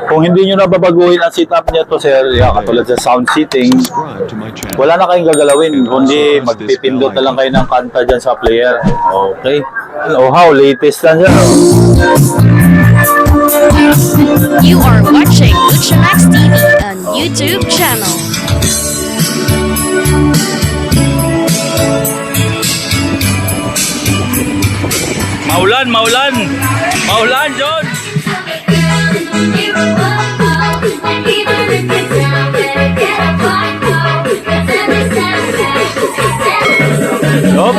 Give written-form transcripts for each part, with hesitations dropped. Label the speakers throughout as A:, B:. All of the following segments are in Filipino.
A: Kung hindi nyo nababaguhin ang setup niya to sir, yeah, katulad sa sound seating, wala na kayong gagalawin, kundi magpipindot na lang kayo ng kanta dyan sa player. Okay. Oh, how latest lang yan.
B: You are watching Lucha Max TV on YouTube channel.
A: Maulan, maulan! Maulan, John! Yup!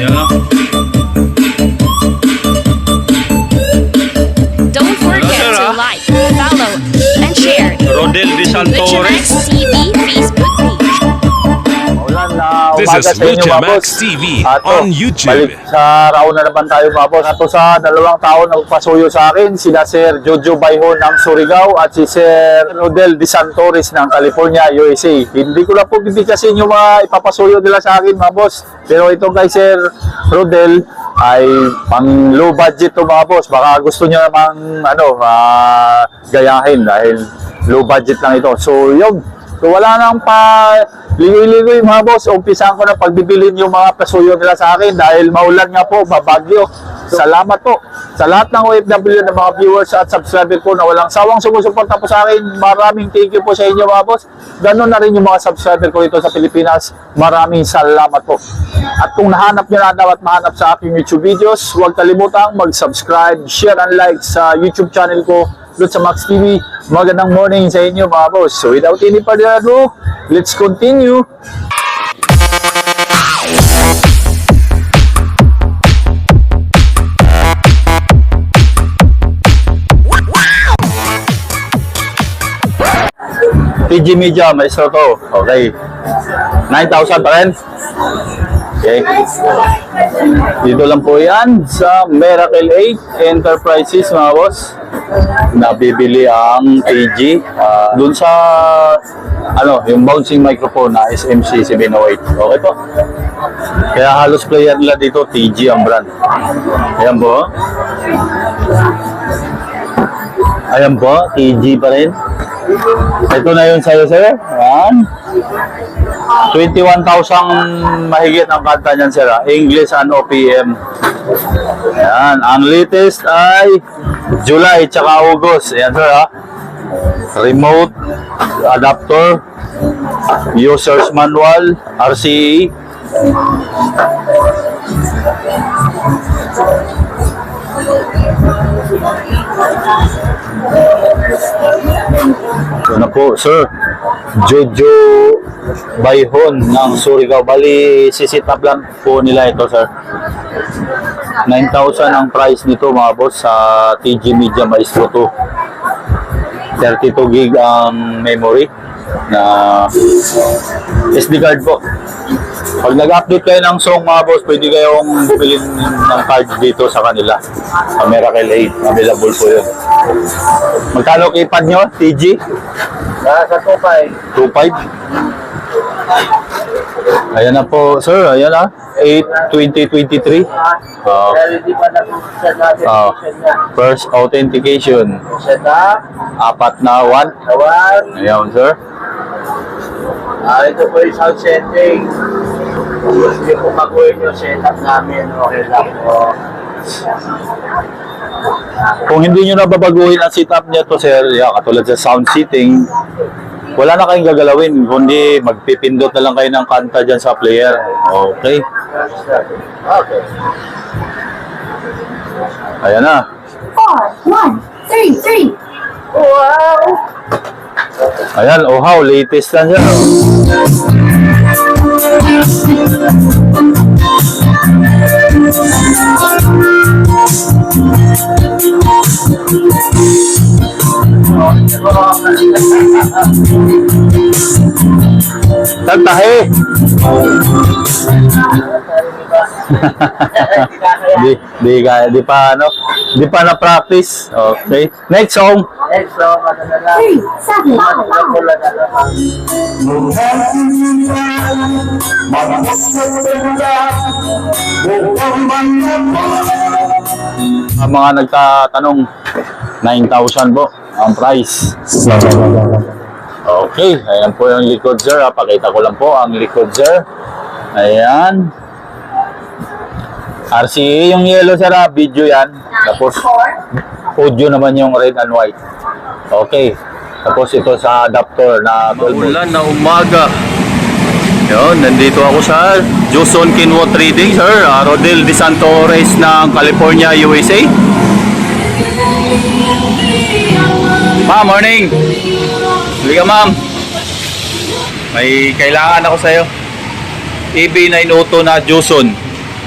A: Yan na.
B: Don't forget to like, follow, and share
A: Rodel de
B: Lucha
A: Santores.
B: Max TV Facebook page.
A: Maulan na
C: This
A: umaga
C: is
A: sa inyo,
C: Lucha
A: mga
C: Max
A: boss.
C: TV
A: Ato,
C: on YouTube.
A: Balik sa raon na naman tayo, mga boss. Ato sa 2 taon na magpasuyo sa akin, sila Sir Jojo Bayho ng Surigao at si Sir Rodel de Santores ng California, USA. Hindi ko na po bibigkasin yung mga ipapasuyo nila sa akin, mga boss. Pero ito kay Sir Rodel ay pang low budget to, mga boss. Baka gusto niya namang gayahin dahil low budget lang ito. So, yun. So, wala nang pa ligoy-ligoy, mga boss. Umpisahan ko na pagbibilin yung mga pasuyo nila sa akin dahil maulan nga po, babagyo. Salamat po sa lahat ng OFW na mga viewers at subscriber ko na walang sawang sumusuporta po sa akin. Maraming thank you po sa inyo, mga boss. Ganon na rin yung mga subscriber ko dito sa Pilipinas. Maraming salamat po. At kung nahanap nyo na daw at mahanap sa aking YouTube videos, huwag kalimutang mag-subscribe, share, and like sa YouTube channel ko, Lucha Max TV. Magandang morning sa inyo, mga boss. So without any further ado, let's continue. PG Media, maestro to. Okay. 9,000 pa rin. Okay. Dito lang po yan sa Miracle 8 Enterprises, mga boss. Nabibili ang PG. Dun sa yung bouncing microphone na SMC 708. Okay po. Kaya halos player nila dito, TG ang brand. Ayan po. Ayan po, TG pa rin. Ito na yun sa'yo, sir. Ayan. 21,000 mahigit ang kanta niyan, sir. English and OPM. Ayan. Ang latest ay July tsaka August. Ayan, sir, ha. Remote adapter, user's manual, RCE. Ito na po, sir. Jojo Bayhon ng Surigao. Bali, sisit up lang po nila ito, sir. 9,000 ang price nito, mga boss, sa TG Media Maestro 2. 32 gig ang memory na SD card po. Pag nag-update kayo ng song, mga boss, pwede kayong bumili ng card dito sa kanila. Sa Miracle 8, available po yun. Magkano keypad nyo, TG?
D: Sa 2.5.
A: 2.5? Ayan na po, sir. Ayan na. 8/20/23.
D: Hindi pa nag-set natin niya.
A: First authentication.
D: Set up.
A: 4 na 1.
D: Kawan.
A: Ayan, sir.
D: Ito po yung sound setting. Kung gusto niyo po mag-work yung setup namin, okay lang po.
A: Kung hindi nyo nababaguhin ang setup niya to, sir, yeah, katulad sa sound seating, wala na kayong gagalawin, kundi magpipindot na lang kayo ng kanta dyan sa player. Okay.
D: Okay.
A: Ayan na.
E: 4, 1, 3, 3.
D: Wow!
A: Ayan, oh how, latest lang yan. Tagtahe. Di pa na practice. Okay. Next song.
D: Next song, ano na lang.
E: 3, 7, 5.
D: Wala na lang.
A: Sa mga nagtatanong, 9,000 po ang price. Okay, ayan po yung likod sir. Pakita ko lang po ang likod sir. Ayan. RCA yung yellow sir, video yan. Tapos audio naman yung red and white. Okay. Tapos ito sa adapter na 12 volt. Maulan na umaga. Yun, nandito ako sa Joson Kinwo Trading sir. Rodel De Santores ng California, USA. Ma'am, morning. Halika ma'am. May kailangan ako sa'yo. EB902 na Joson.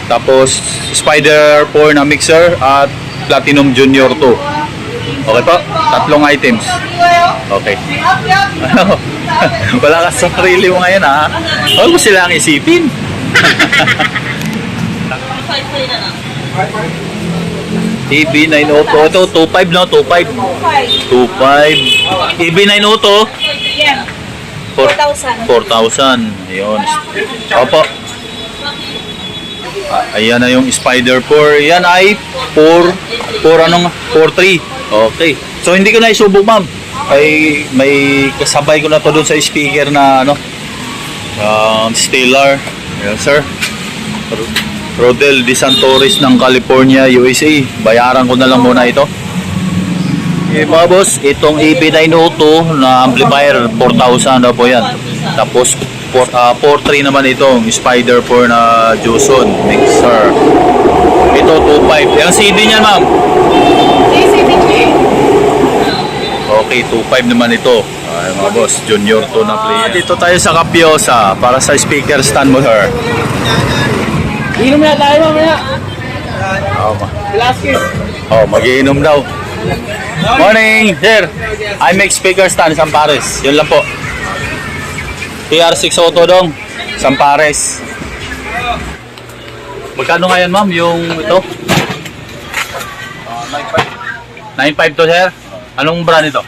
A: Tapos Spider 4 na mixer at Platinum Junior 2. Okay po? Tatlong items. Okay. Wala ka sa sarili mo ngayon ha. Huwag mo silang isipin. EB902. Ito 2.5 no? 2.5. 2.5. EB902. 4,000. Ayun. Opo. Ayan na yung Spider 4. Yan ay 4.3. Okay. So hindi ko na isubok ma'am. Ay may kasabay ko na to doon sa speaker na ano. Stellar. Yes sir. Rodel De Santores ng California, USA. Bayaran ko na lang muna ito. Okay mga boss, itong EB902 na amplifier 4,000 na po yan. Tapos 4.3 naman itong Spider 4 na Joson mixer. Ito 2.5. Yung CD niyan ma'am? Okay, 2.5 naman ito. Ay mga boss, Junior 2 na player. Dito tayo sa Capiosa para sa speaker stand mo sir.
D: Inom na tayo mamaya.
A: Mag-iinom daw. Morning, sir. I make speaker stand, Sampares. Yun lang po. TR6 Auto dong, Sampares. Magkano nga yan, ma'am? Yung ito? 9.5 to, sir. Anong brand ito?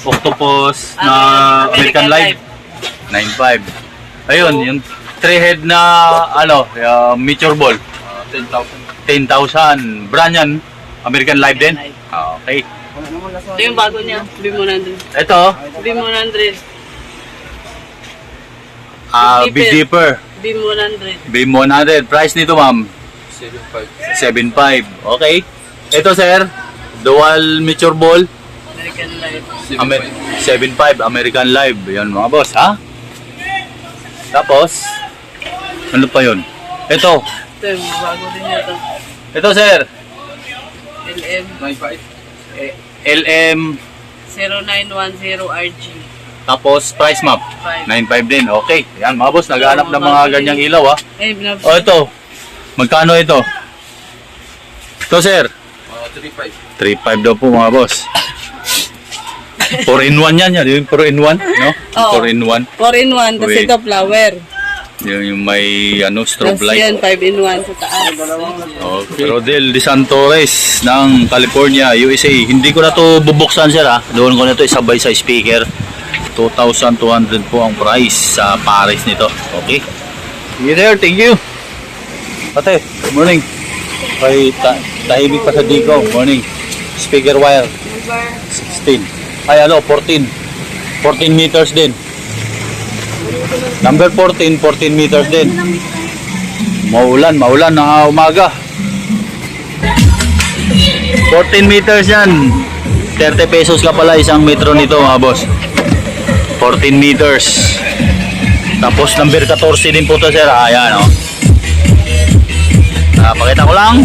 A: Octopus na American Live. 9.5. Ayun, yung 3-head na Meteor Ball. 10,000. Brand yan, American Live din? Okay.
C: Ito yung bago niya, B100.
A: Ito?
C: B100.
A: Big Dipper.
C: B100.
A: B100. Price nito, ma'am? 7.5. Okay. Ito, sir? Dual Meteor Ball.
C: American Life.
A: 7.5 American Live. Yan mga boss, ha? Tapos, ano pa yun? Ito.
C: Ito yung bago din niya ito.
A: Ito, sir.
C: LM.
A: LM.
C: 0910RG.
A: Tapos, price map. 9.5 din. Okay. Yan mga boss, naghahanap ng mga ganyang ilaw, ha? O, ito. Magkano ito? Ito, sir. 3.5 daw po mga boss. 4-in-1 yan. Yung 4-in-1, no? 4-in-1.
C: 4-in-1, tapos
A: Wait.
C: ito flower.
A: Yung may strobe
C: Tapos yan,
A: light.
C: 5-in-1 sa taas.
A: Okay. Rodel De Santores ng California, USA. Hindi ko na to bubuksan sir ha. Doon ko na to isabay sa speaker. 2,200 po ang price sa Paris nito. Okay. Sige sir, thank you. Ate, good morning. Kay tahimik pa sa Dico. Morning. Speaker wire. 16. Ay 14. 14 meters din. Number 14, 14 meters din. Maulan na umaga. 14 meters yan. 30 pesos ka pala isang metro nito mga boss. 14 meters. Tapos number 14 din po to sir. Ayan o. Pakita ko lang.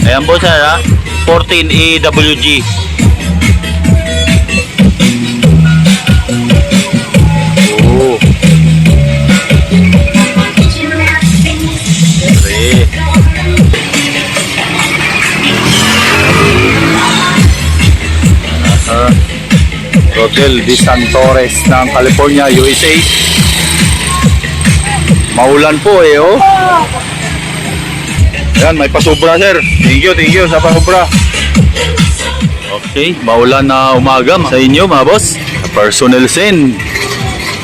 A: Ayan po sir ha. 14 EWG. Oh. Rodel De Santores ng California, USA. Maulan po oh. Ayan, may pasubra sir. Thank you sa pasubra. Okay, maulan na umaga sa inyo mga boss. Personal scene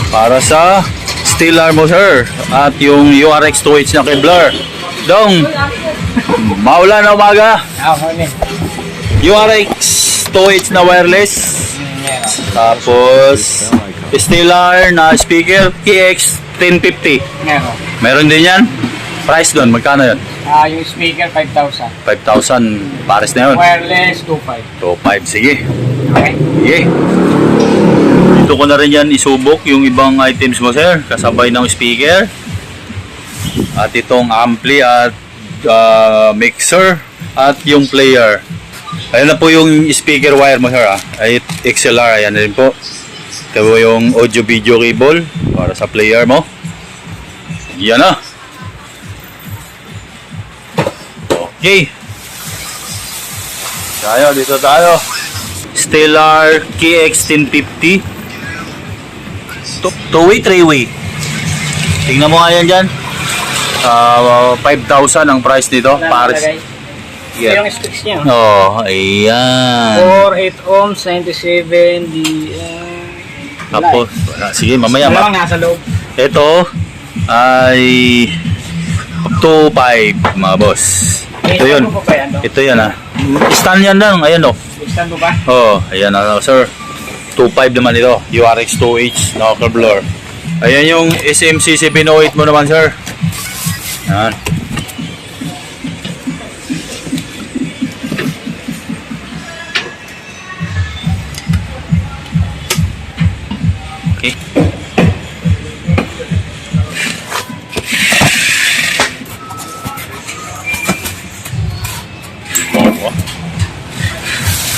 A: para sa Stellar mo sir. At yung URX 2H na Kevlar. Dong, Maulan na umaga.
D: Ako ni.
A: URX 2H na wireless. Tapos Stellar na speaker KX 1050.
D: Meron.
A: Meron din yan. Price doon, magkano yun?
D: Yung speaker 5,000.
A: 5,000 pares na yun.
D: Wireless 2,500.
A: 2.5, sige.
D: Okay.
A: Sige. Dito ko na rin yan isubok yung ibang items mo, sir. Kasabay ng speaker. At itong ampli at mixer. At yung player. Ayan na po yung speaker wire mo, sir. Ay XLR, ayan na rin po. Ito po yung audio-video cable para sa player mo. Yan na. Okay. Dito tayo. Stellar KX 1050. Two-way, three-way. Tingnan mo nga yan dyan. 5,000 ang price nito. Pares.
D: Ito yung specs niya.
A: Oh, ayan.
D: 4, 8 ohms, 97 DM.
A: Tapos, sige, mamaya.
D: Wala lang nasa loob.
A: Ito ay up to 5, mga boss. Ito yun. Ito yan, ha. Stand yan lang. Ayan, oh.
D: Stand mo ba?
A: Oh, ayan na, sir. 2.5 naman ito. URX 2H, knocker-blower. Ayan yung SMCC 708 mo naman, sir. Ayan. Okay.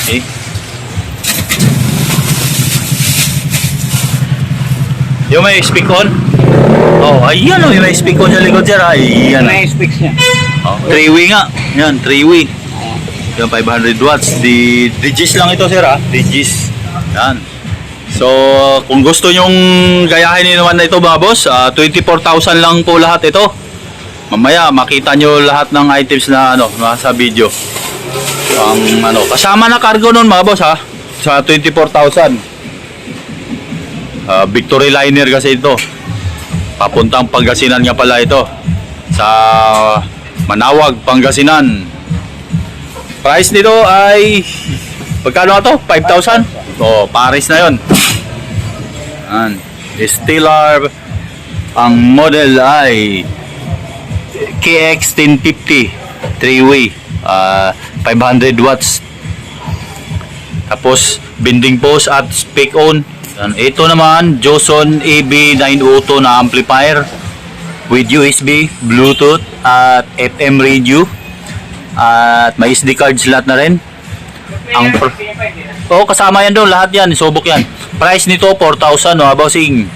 A: Okay. Yung may speak on? Oh, ayan oh, yung may speak on sa likod, sir. Ayan.
D: Ano yung specs niya?
A: Oh, 3-way nga. Yan, 3-way. Yan, 500 watts. Digis lang ito, sir, ha? Digis. Yan. So, kung gusto nyong gayahin naman na ito, mga boss, 24,000 lang po lahat ito. Mamaya, makita nyo lahat ng items na nasa video. Kasama na cargo nun, mga boss, ha? Sa 24,000. Victory liner kasi ito. Papuntang Pangasinan nga pala ito. Sa Manawag, Pangasinan. Price nito ay pagkano ito? 5,000? Oh, Paris na yon. Stellar. Ang model ay KX 1050 3-way, 500 watts. Tapos bending post at speak on. Ito naman Joson AB902 na amplifier with USB, Bluetooth at FM radio. At may SD card slot na rin. Kasama yan doon, lahat yan, subok yan. Price nito 4,000, bossing.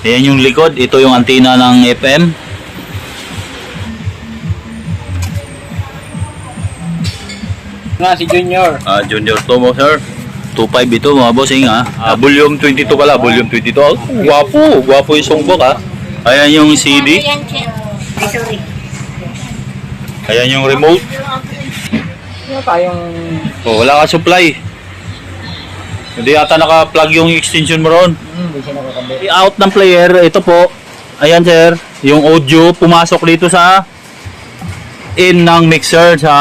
A: Ayan yung likod, ito yung antenna ng FM.
D: Si Junior.
A: Junior to mo, sir. 2.5 ito, mga bossing, ha. Volume 22 pala, volume 22. Oh, gwapo yung songbok, ha. Ayan yung CD. Ayan yung remote.
D: Ano tayong...
A: Wala ka supply. Hindi yata naka-plug yung extension mo ron.
D: Hindi siya nakakabit.
A: Out ng player, ito po. Ayan, sir. Yung audio pumasok dito sa in ng mixer sa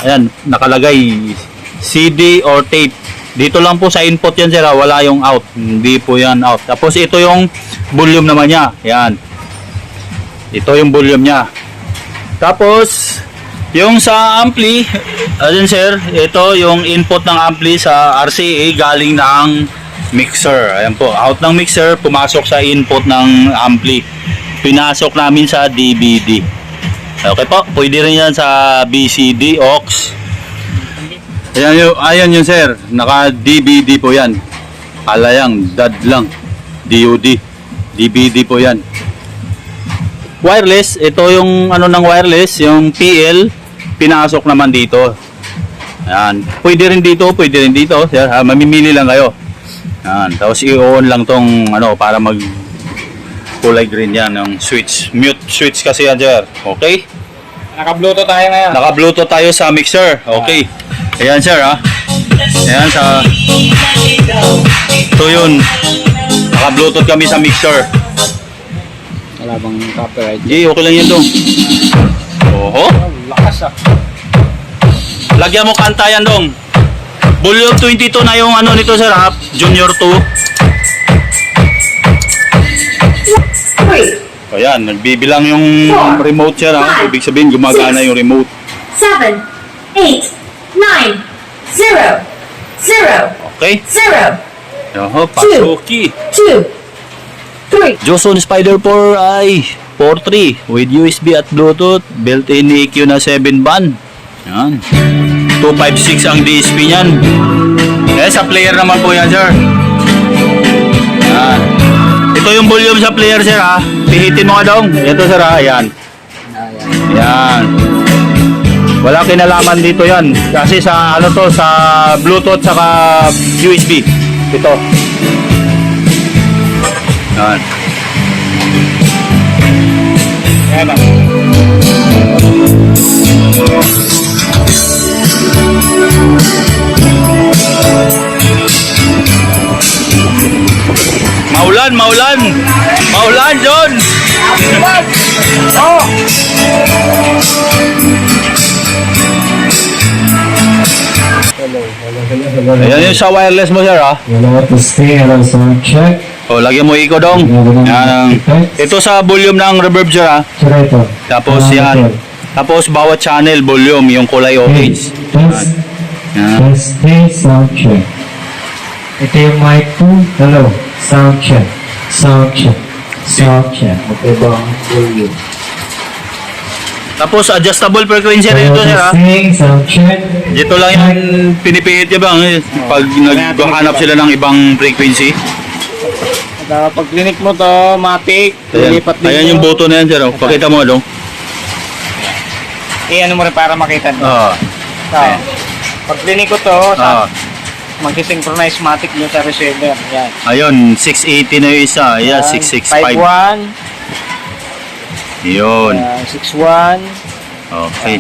A: ayan, nakalagay CD or tape. Dito lang po sa input yan, sir. Wala yung out. Hindi po yan out. Tapos ito yung volume naman niya. Ayan. Ito yung volume niya. Tapos yung sa ampli, ayun, sir, ito yung input ng ampli sa RCA galing ng mixer. Ayan po, out ng mixer, pumasok sa input ng ampli. Pinasok namin sa DVD. Okay po, pwede rin yan sa BCD, aux. Ayan yun, sir, naka DVD po yan. Alayang, DAD lang, DOD, DVD po yan. Wireless, ito yung ng wireless, yung PL, pinasok naman dito. Ayan, pwede rin dito, sir, mamimili lang kayo. Ayan, tapos i-on lang tong para mag kulay green yan, yung switch, mute switch kasi yan, sir. Okay?
D: Naka-Bluetooth tayo ngayon.
A: Naka-Bluetooth tayo sa mixer. Okay. Ayan, sir, ha. Ayan, ito yun. Naka-Bluetooth kami sa mixer.
D: Wala bang copyright?
A: Hindi, okay lang yan dong. Oho.
D: Lakas ah.
A: Lagyan mo kanta yan dong. Volume 22 na yung ano nito sir ha. Junior 2. Ayan, nagbibilang yung remote sir ha. Ibig sabihin gumagana yung remote.
E: 7, 8, 9, 0, 0,
A: Okay?
E: 0,
A: Oho, Pasuki.
E: 2, 3.
A: Joson Spider 4i 4.3 with USB at Bluetooth, built-in EQ na 7 band. Yan. 256 ang DSP niyan. Eh, sa player naman po yan, sir. Yan. Ito yung volume sa player, sir, ha. Pihitin mo ka daw. Ito, sir, ha. Yan. Yan. Wala kinalaman dito yan. Kasi sa, ano to, sa Bluetooth saka USB. Ito. Yan. Yan. Maulan, maulan. Maulan, John. Oh. Ayan yung sa wireless mo, sir, ha?
F: Hello, testing. Hello, sound check.
A: O, lagyan mo iko dong. Yan. Ito sa volume ng reverb, sir, ha?
F: Sira ito.
A: Tapos yan. Tapos bawat channel volume, yung kulay orange.
F: Test.
A: Yan.
F: Testing, sound check. Ito yung mic ko. Hello, sound check. Sound check. Sound check. Okay ba ang volume?
A: Tapos adjustable frequency rin ito,
F: Hello,
A: sir, ha?
F: testing, sound check.
A: Dito lang yung pinipihit niya bang pag naghahanap sila ng ibang frequency.
D: Pag clinic mo to, matik.
A: Ayan,
D: Lilipat din
A: ayan yung
D: to.
A: button na yan, sir. Pakita mo, dong.
D: Ano mo rin para makita mo.
A: Ah.
D: Ayan. Pag clinic ko to,
A: Ah.
D: mag-synchronize matic yung sa receiver. Yan.
A: Ayun, 680 na yung isa. Ayan, 665.
D: 5-1.
A: Yun.
D: 6-1.
A: Okay.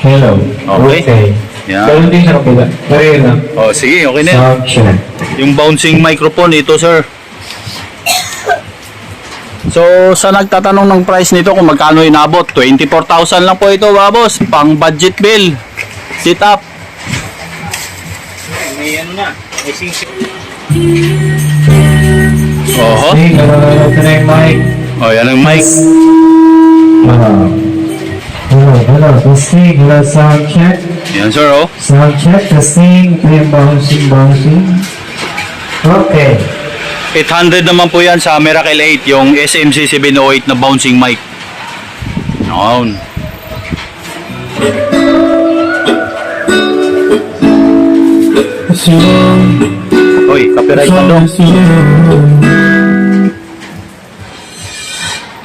F: Hello.
A: Okay. Yan.
F: Ganun din sa kapila. Pareho lang.
A: Oh, sige, okay na yan.
F: Sound check.
A: Yung bouncing microphone, ito, sir. So, sa nagtatanong ng price nito kung magkano inabot, 24,000 lang po ito, babos. Pang budget bill. Sit up.
D: May ano na. May sing-sing.
A: Oho.
F: Testing. Hello, ito na yung mic.
A: Oh, yan ang mic.
F: Hello, testing. Hello, sound check.
A: Yan, sir, oh.
F: Sound check, testing. Ito yung bouncing. Okay.
A: 800 naman po yan sa Miracle 8, yung SMC 708 na bouncing mic. Noon. Oy, copyright na dong.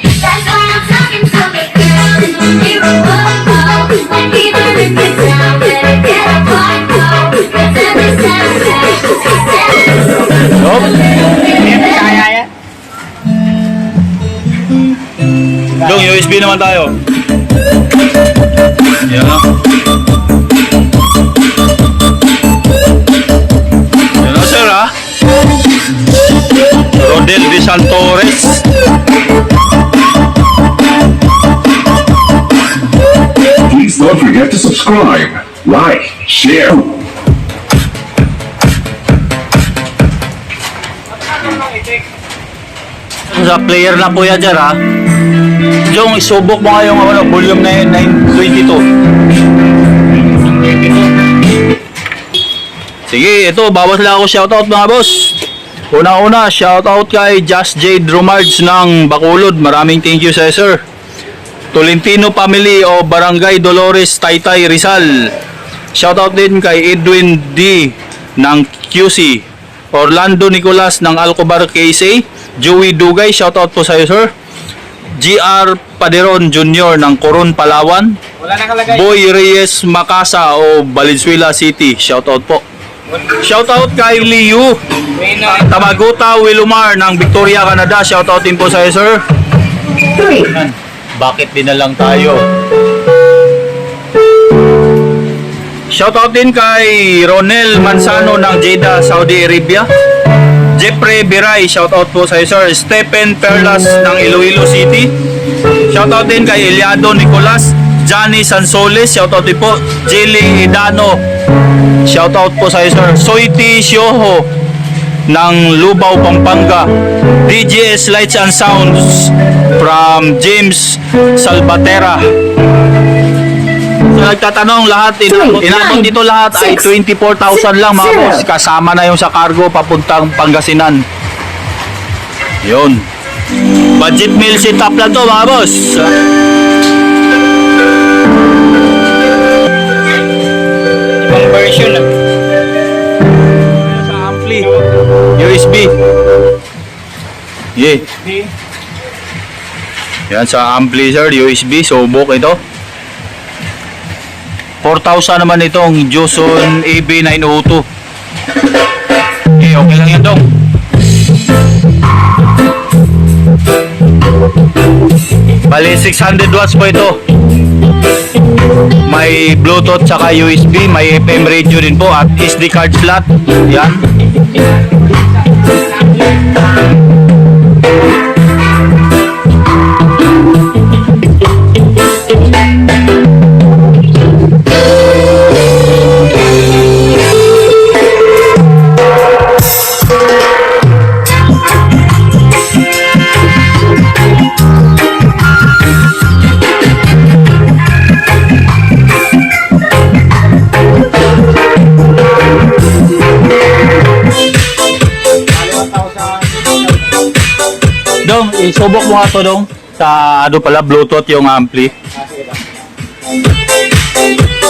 E: That's why I'm talking to me, girl. You're a whoa-whoa. And even if it's down, better get a point, go. 'Cause every step I take,
A: Nope.
D: Kaya yan.
A: Dong, USB naman tayo. Yan na. Yan na, sir, ha? Rodel de Santores.
G: Please don't forget to subscribe, like, share.
A: Sa player na po yan, sir, ha? Yung isubok mo nga yung ano, volume na 922. Sige, ito, bawas lang ako shoutout, mga boss. Una-una, shoutout kay Just Jade Romards ng Bacolod. Maraming thank you sa sir. Tolentino family o Barangay Dolores, Taytay, Rizal. Shoutout din kay Edwin D ng QC. Orlando Nicolas ng Alcobar, KC. Joey Dugay, shoutout po sa iyo, sir. GR Paderon Jr. ng Coron, Palawan.
D: Wala na kalagay.
A: Boy Reyes Macasa o Valenzuela City, shoutout po. Shoutout kay Liu Tamaguta Wilumar ng Victoria, Canada. Shoutout din po sa iyo, sir.
E: 3.
A: Bakit din na lang tayo? Shoutout din kay Ronel Mansano ng Jeddah, Saudi Arabia. Jeffrey Biray, shoutout po sa iyo, sir. Stephen Perlas ng Iloilo City. Shoutout din kay Eliado Nicolas. Johnny Sansoles, shoutout din po. Jilly Idano, shoutout po sa iyo, sir. Soiti Sioho ng Lubao, Pampanga. DJS Lights and Sounds from James Salvatera. So, nagtatanong lahat, inabot dito lahat ay 24,000 lang mga boss. Kasama na yung sa cargo papuntang Pangasinan. Yun. Budget meal setup lang to mga boss. Ibang version lang. Sa ampli. USB. Yeah. Yan sa ampli sir, USB. Subok ito. 4,000 naman itong Joson AB902. Okay, okay lang yan dong. Bali 600 watts po ito. May Bluetooth saka USB, may FM radio din po at SD card slot. Yan. Dong, isubok mo nga to dong sa ano pala, Bluetooth yung ampli.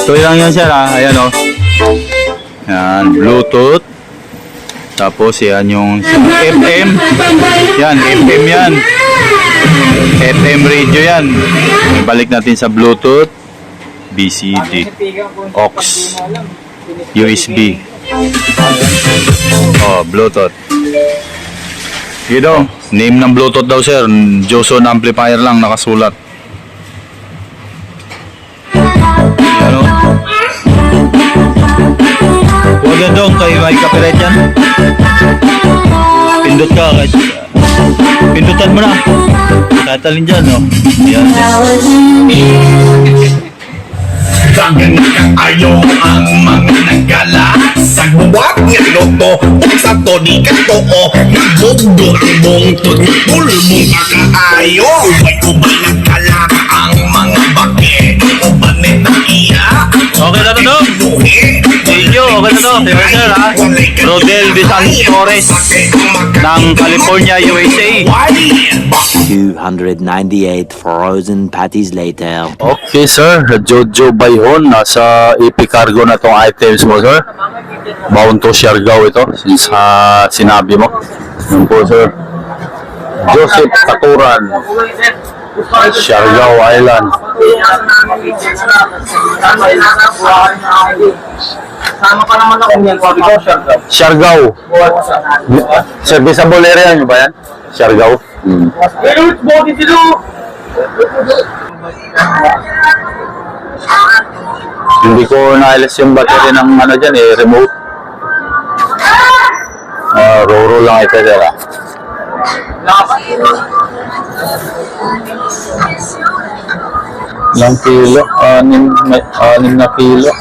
A: Ito lang yan sir ha, ayan o. Yan, Bluetooth. Tapos yan yung FM. Yan, FM yan. FM radio yan. Balik natin sa Bluetooth. BCD. aux. USB. Oh, Bluetooth. Yun daw, name ng Bluetooth daw sir, Joson amplifier lang nakasulat. Ano? Huwag yan dong, kayo may copyright yan. Pindot ka, pindutan mo na. Tatalin dyan, no? Yan.
G: Dagan ayo ang mga nagala sa guwag nga loto sa to di ka to o nabugdo ang bungtod pulmong kakaayo may ubay nagkala ang mga bake ubanin na iya.
A: Okay na to dong. Thank you, okay na to. Sir sir ha, Rodel Desantores ng California, USA.
H: 298 frozen patties later.
A: Okay sir, Jojo Bayhon, nasa EP cargo na tong items mo sir. Bound to Siargao ito, since sinabi mo. Yun po sir. Joseph Katuran, Siargao Island.
D: Sama pa naman ako niyan,
A: Siargao. Serviceable area nyo ba yan? Siargao? Hindi ko naalis yung battery ng ano dyan eh, remote. Roro lang ito dyan ah. Ilang kilo? 6 na kilo.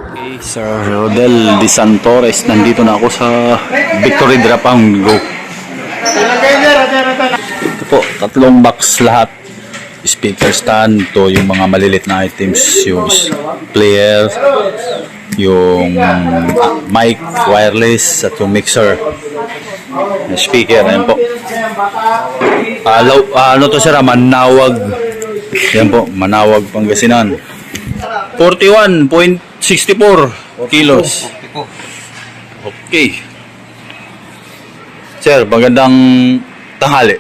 A: Okay, Sir Rodel Desantores, nandito na ako sa Victory Drapang Go. Ito po, 3 box lahat. Speaker stand, to yung mga malilit na items, yung player, yung mic, wireless, at yung mixer. Speaker, ayan po. Ano to sir, Manawag. Yan po, Manawag, Pangasinan. 41.64 kilos. Okay. Sir, magandang tanghali.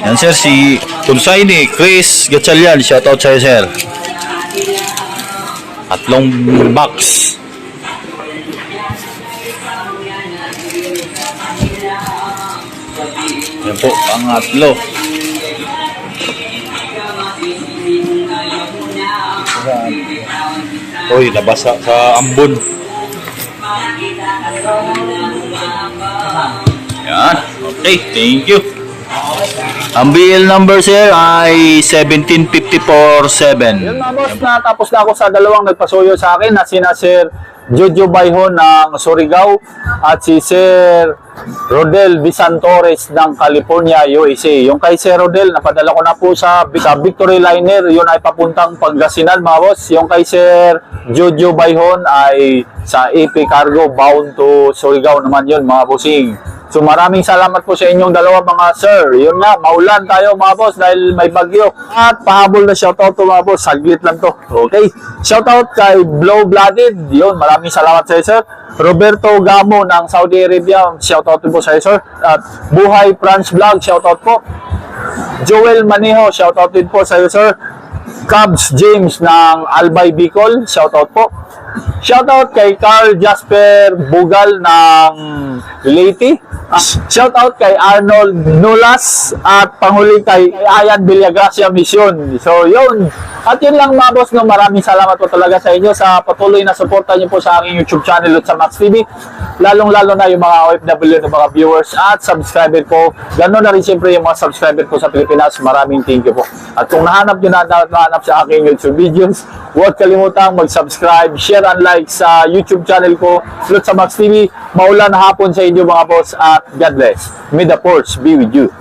A: Yan sir, si Tunsayni, Chris Gatchalian, shoutout sa'yo sir. 3 box. Yan po, pangatlo. Uy, labas sa ambon. Yan. Okay, thank you. Ang BL number sir ay 17547. Yun mga boss, natapos na ako sa dalawang nagpasuyo sa akin na sina Sir Jojo Bayhon ng Surigao at si Sir Rodel Bisantores ng California, USA. Yung kay Sir Rodel, napadala ko na po sa Victory Liner. Yun ay papuntang Pangasinan mga boss. Yung kay Sir Jojo Bayhon ay sa AP Cargo bound to Surigao naman yun mga bossing. So maraming salamat po sa inyong dalawa mga sir. Yun nga, maulan tayo mga boss dahil may bagyo. At pahabol na shoutout to mga boss. Saglit lang to. Okay. Shoutout kay Blow Blooded. Yun, maraming salamat sa iyo sir. Roberto Gamo ng Saudi Arabia. Shoutout po sa iyo sir. At Buhay France Vlog. Shoutout po. Joel Manejo. Shoutout din po sa iyo sir. Cubs James ng Albay Bicol. Shoutout po. Shoutout kay Carl Jasper Bugal ng Leyte. Shoutout kay Arnold Nulas at panghuli kay Ayan Villagracia Mission. So yun. At yun lang mga boss, no, maraming salamat po talaga sa inyo sa patuloy na suporta niyo po sa aking YouTube channel at sa Max TV. Lalong-lalo na yung mga OFW na mga viewers at subscriber ko. Ganoon na rin siyempre yung mga subscriber ko sa Pilipinas. Maraming thank you po. At kung nahanap nyo nahanap sa aking YouTube videos, huwag kalimutang mag-subscribe, share and like sa YouTube channel ko, Lutz sa Max TV. Maulan na hapon sa inyo mga boss at God bless. May the force be with you.